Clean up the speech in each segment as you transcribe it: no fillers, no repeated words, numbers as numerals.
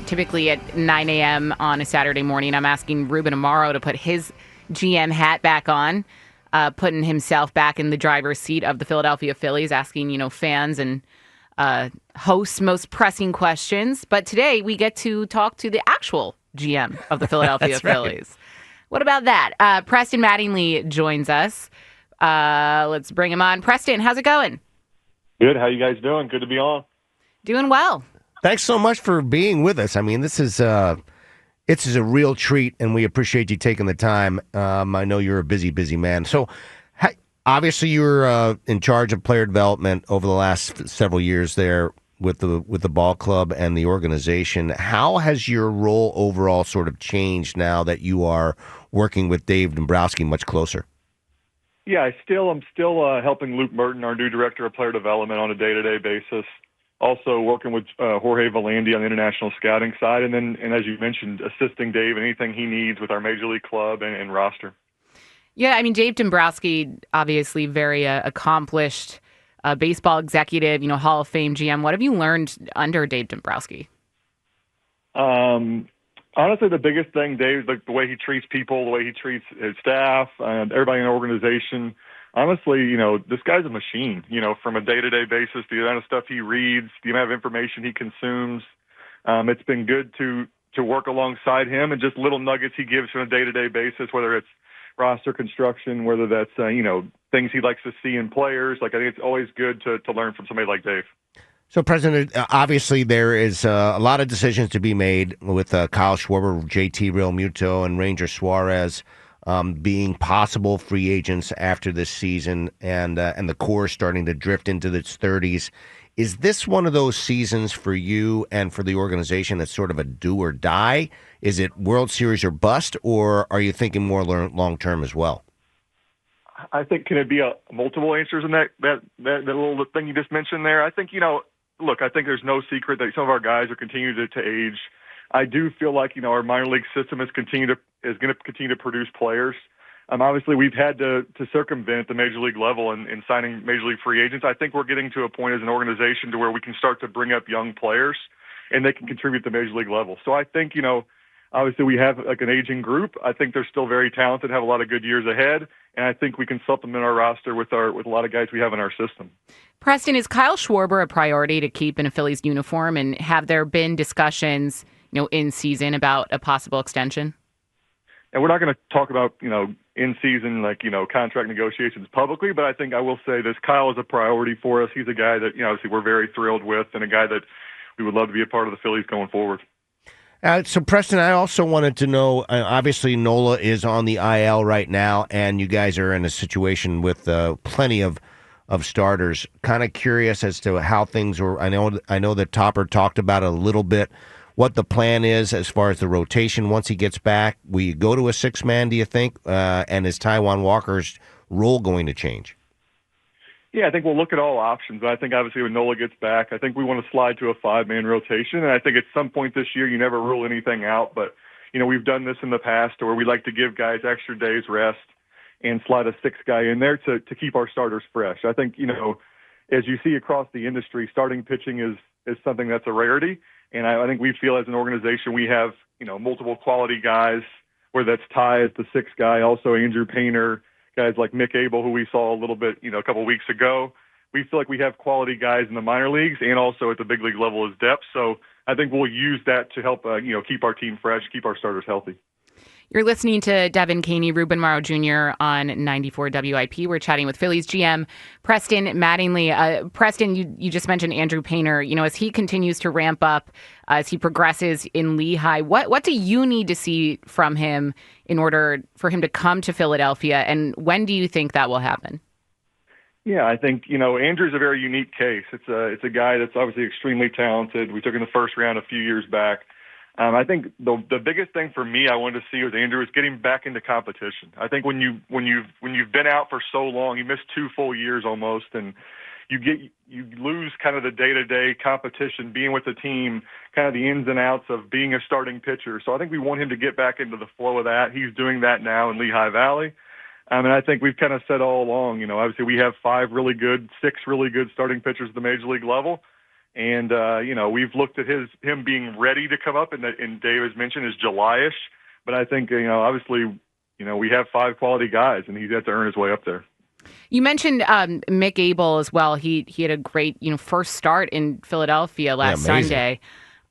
typically at 9 a.m. on a Saturday morning. I'm asking Ruben Amaro to put his GM hat back on, putting himself back in the driver's seat of the Philadelphia Phillies, asking, fans and hosts most pressing questions. But today we get to talk to the actual GM of the Philadelphia Phillies. What about that? Preston Mattingly joins us. Let's bring him on. Preston, how's it going? Good. How you guys doing? Good to be on. Doing well. Thanks so much for being with us. I mean, this is a real treat, and we appreciate you taking the time. I know you're a busy man. So, obviously, you were in charge of player development over the last several years there with the ball club and the organization. How has your role overall sort of changed now that you are working with Dave Dombrowski much closer? Yeah, I'm still helping Luke Merton, our new director of player development, on a day-to-day basis. Also working with Jorge Valandi on the international scouting side, and as you mentioned, assisting Dave in anything he needs with our Major League club and roster. Yeah, I mean, Dave Dombrowski, obviously very accomplished baseball executive, Hall of Fame GM. What have you learned under Dave Dombrowski? Honestly, the biggest thing, Dave, the way he treats people, the way he treats his staff, and everybody in the organization. Honestly, this guy's a machine, from a day-to-day basis, the amount of stuff he reads, the amount of information he consumes. It's been good to work alongside him, and just little nuggets he gives on a day-to-day basis, whether it's roster construction, whether that's, things he likes to see in players. I think it's always good to learn from somebody like Dave. So, President, obviously there is a lot of decisions to be made with Kyle Schwarber, JT Realmuto, and Ranger Suarez being possible free agents after this season, and the core starting to drift into its 30s. Is this one of those seasons for you and for the organization that's sort of a do or die? Is it World Series or bust, or are you thinking more long-term as well? I think, can it be multiple answers in that little thing you just mentioned there? I think, look, I think there's no secret that some of our guys are continuing to age. I do feel like, our minor league system is going to continue to produce players. Obviously, we've had to circumvent the major league level in signing major league free agents. I think we're getting to a point as an organization to where we can start to bring up young players, and they can contribute to the major league level. So I think, obviously we have an aging group. I think they're still very talented, have a lot of good years ahead, and I think we can supplement our roster with a lot of guys we have in our system. Preston, is Kyle Schwarber a priority to keep in a Phillies uniform, and have there been discussions, in season about a possible extension? And we're not going to talk about, in season, contract negotiations publicly, but I think I will say this: Kyle is a priority for us. He's a guy that, obviously we're very thrilled with, and a guy that we would love to be a part of the Phillies going forward. So, Preston, I also wanted to know, obviously Nola is on the IL right now, and you guys are in a situation with plenty of starters. Kind of curious as to how things were. I know that Topper talked about it a little bit, what the plan is as far as the rotation once he gets back. Will you go to a six-man, do you think? And is Taijuan Walker's role going to change? Yeah, I think we'll look at all options. I think obviously when Nola gets back, I think we want to slide to a five-man rotation. And I think at some point this year, you never rule anything out. But, we've done this in the past where we like to give guys extra days rest and slide a sixth guy in there to keep our starters fresh. I think, as you see across the industry, starting pitching is something that's a rarity. And I think we feel as an organization we have, multiple quality guys, whether that's Ty as the sixth guy, also Andrew Painter, guys like Mickael, who we saw a little bit, a couple of weeks ago. We feel like we have quality guys in the minor leagues and also at the big league level as depth. So I think we'll use that to help, keep our team fresh, keep our starters healthy. You're listening to Devan, Kaney, Ruben, Amaro Jr. on 94 WIP. We're chatting with Phillies GM Preston Mattingly. Preston, you just mentioned Andrew Painter. As he continues to ramp up, as he progresses in Lehigh, what do you need to see from him in order for him to come to Philadelphia, and when do you think that will happen? Yeah, I think, Andrew's a very unique case. It's a guy that's obviously extremely talented. We took him in the first round a few years back. I think the biggest thing for me I wanted to see with Andrew is getting back into competition. I think when you've been out for so long, you missed 2 full years almost, and you lose kind of the day-to-day competition, being with the team, kind of the ins and outs of being a starting pitcher. So I think we want him to get back into the flow of that. He's doing that now in Lehigh Valley. And I think we've kind of said all along, obviously we have 6 really good starting pitchers at the major league level. And, we've looked at him being ready to come up, and Dave has mentioned is July-ish. But I think, obviously, we have 5 quality guys, and he's got to earn his way up there. You mentioned Mickael as well. He had a great, first start in Philadelphia last Sunday.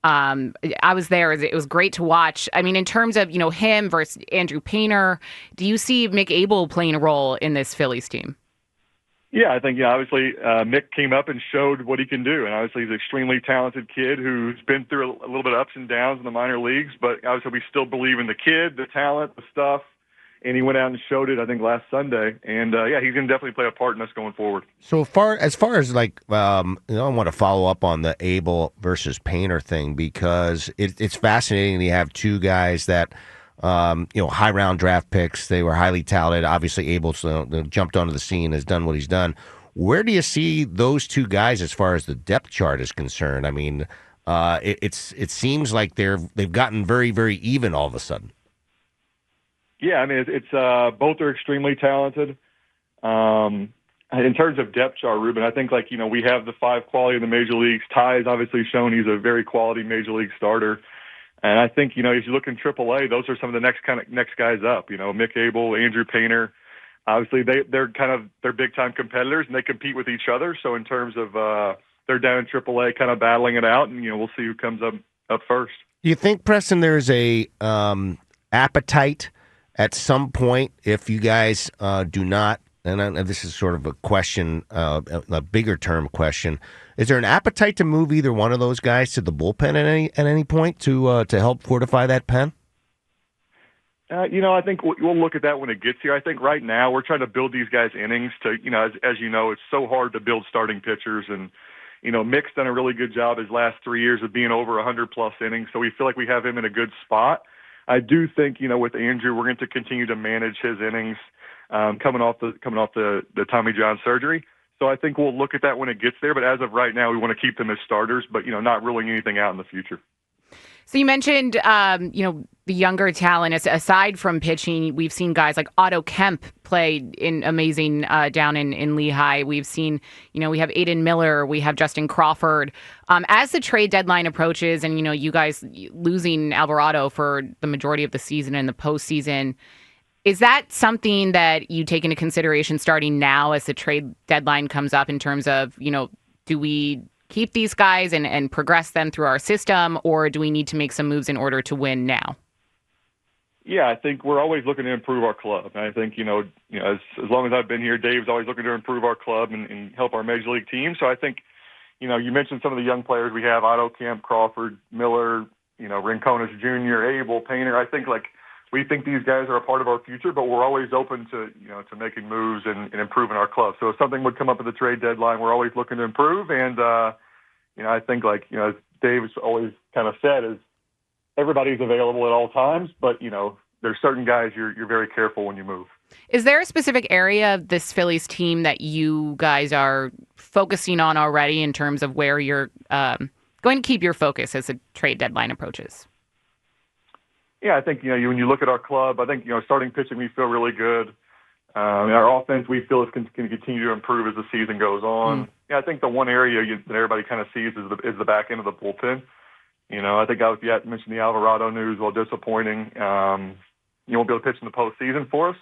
I was there. It was great to watch. I mean, in terms of, him versus Andrew Painter, do you see Mickael playing a role in this Phillies team? Yeah, I think, obviously Mick came up and showed what he can do. And obviously he's an extremely talented kid who's been through a little bit of ups and downs in the minor leagues. But obviously we still believe in the kid, the talent, the stuff. And he went out and showed it, I think, last Sunday. And, he's going to definitely play a part in us going forward. So as far as I want to follow up on the Abel versus Painter thing, because it's fascinating to have 2 guys that, high round draft picks. They were highly talented. Obviously, Abel jumped onto the scene, has done what he's done. Where do you see those 2 guys as far as the depth chart is concerned? I mean, it seems like they've gotten very, very even all of a sudden. Yeah, I mean, it's both are extremely talented. In terms of depth chart, Ruben, I think we have the 5 quality in the major leagues. Ty has obviously shown he's a very quality major league starter. And I think, if you look in AAA, those are some of the next guys up. Mickael, Andrew Painter. Obviously, they're big time competitors and they compete with each other. So in terms of they're down in AAA, kind of battling it out, and we'll see who comes up first. Do you think, Preston, there's a appetite at some point if you guys do not? And this is sort of a question, a bigger term question. Is there an appetite to move either one of those guys to the bullpen at any point to help fortify that pen? I think we'll look at that when it gets here. I think right now we're trying to build these guys innings to, as you know, it's so hard to build starting pitchers. And, Mick's done a really good job his last 3 years of being over 100-plus innings. So we feel like we have him in a good spot. I do think, with Andrew, we're going to continue to manage his innings coming off the Tommy John surgery. So I think we'll look at that when it gets there. But as of right now, we want to keep them as starters, but, not ruling anything out in the future. So you mentioned, the younger talent. Aside from pitching, we've seen guys like Otto Kemp play in amazing down in Lehigh. We've seen, we have Aiden Miller, we have Justin Crawford. As the trade deadline approaches and, you guys losing Alvarado for the majority of the season and the postseason, is that something that you take into consideration starting now as the trade deadline comes up in terms of, do we keep these guys and progress them through our system, or do we need to make some moves in order to win now? Yeah, I think we're always looking to improve our club. And I think, as long as I've been here, Dave's always looking to improve our club and help our major league team. So I think, you mentioned some of the young players we have, Otto Kemp, Crawford, Miller, Rincones Jr., Abel, Painter. I think, we think these guys are a part of our future, but we're always open to, to making moves and improving our club. So if something would come up at the trade deadline, we're always looking to improve. And, I think as Dave's always kind of said, is everybody's available at all times, but, there's certain guys you're very careful when you move. Is there a specific area of this Phillies team that you guys are focusing on already in terms of where you're going to keep your focus as the trade deadline approaches? Yeah, I think, when you look at our club, I think, starting pitching, we feel really good. Our offense, we feel is going to continue to improve as the season goes on. Yeah, I think the one area that everybody kind of sees is the back end of the bullpen. I think I mentioned the Alvarado news, while disappointing. You won't be able to pitch in the postseason for us.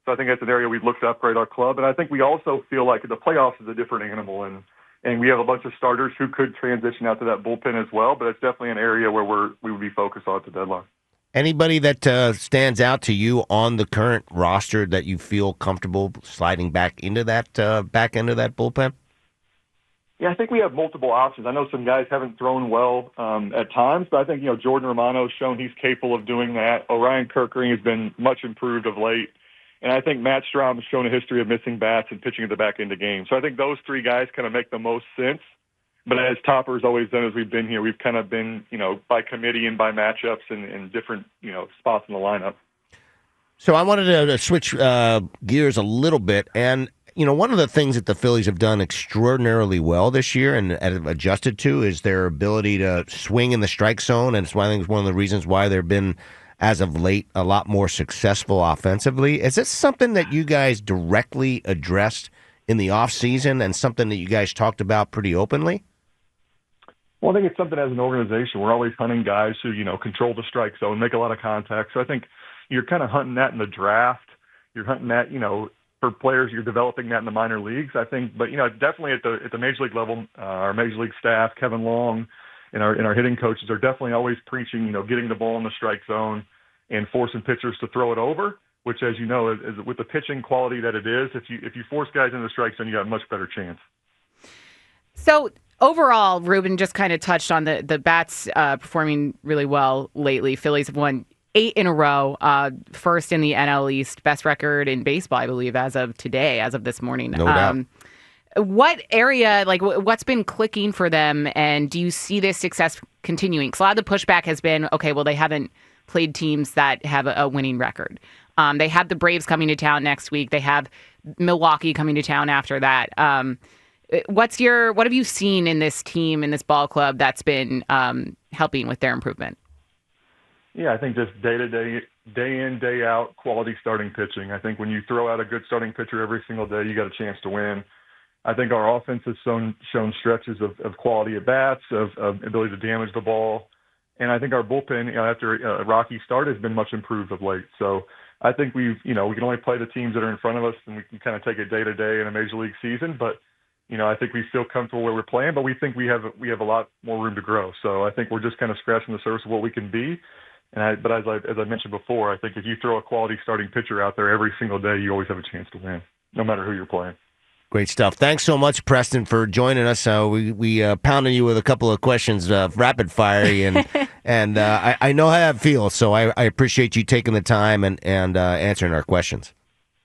So I think that's an area we've looked to upgrade our club. And I think we also feel like the playoffs is a different animal. And we have a bunch of starters who could transition out to that bullpen as well. But it's definitely an area where we would be focused on at the deadline. Anybody that stands out to you on the current roster that you feel comfortable sliding back into that back end of that bullpen? Yeah, I think we have multiple options. I know some guys haven't thrown well at times, but I think, Jordan Romano has shown he's capable of doing that. Orion Kirkering has been much improved of late. And I think Matt Strahm has shown a history of missing bats and pitching at the back end of games. So I think those 3 guys kind of make the most sense. But as Topper's always done as we've been here, we've kind of been, by committee and by matchups and different, spots in the lineup. So I wanted to switch gears a little bit. And, one of the things that the Phillies have done extraordinarily well this year and have adjusted to is their ability to swing in the strike zone. And it's I think it's one of the reasons why they've been, as of late, a lot more successful offensively. Is this something that you guys directly addressed in the offseason and something that you guys talked about pretty openly? Well, I think it's something as an organization. We're always hunting guys who, control the strike zone, make a lot of contact. So I think you're kind of hunting that in the draft. You're hunting that, for players, you're developing that in the minor leagues, I think. But, definitely at the major league level, our major league staff, Kevin Long, and our hitting coaches are definitely always preaching, getting the ball in the strike zone and forcing pitchers to throw it over, which, as you know, is with the pitching quality that it is, if you force guys into the strike zone, you got a much better chance. So overall, Ruben just kind of touched on the bats performing really well lately. Phillies have won 8 in a row, first in the NL East, best record in baseball, I believe, as of today, as of this morning. No doubt. What area, what's been clicking for them, and do you see this success continuing? Because a lot of the pushback has been, okay, well, they haven't played teams that have a winning record. They have the Braves coming to town next week. They have Milwaukee coming to town after that. What have you seen in this team, in this ball club, that's been helping with their improvement? Yeah, I think just day-to-day, day-in, day-out quality starting pitching. I think when you throw out a good starting pitcher every single day, you got a chance to win. I think our offense has shown stretches of quality at bats, of ability to damage the ball. And I think our bullpen, after a rocky start, has been much improved of late. So I think we can only play the teams that are in front of us, and we can kind of take it day-to-day in a major league season. But I think we feel comfortable where we're playing, but we think we have a lot more room to grow. So I think we're just kind of scratching the surface of what we can be. But as I mentioned before, I think if you throw a quality starting pitcher out there every single day, you always have a chance to win, no matter who you're playing. Great stuff. Thanks so much, Preston, for joining us. We pounded you with a couple of questions, rapid fire, and I know how that feels. So I appreciate you taking the time and answering our questions.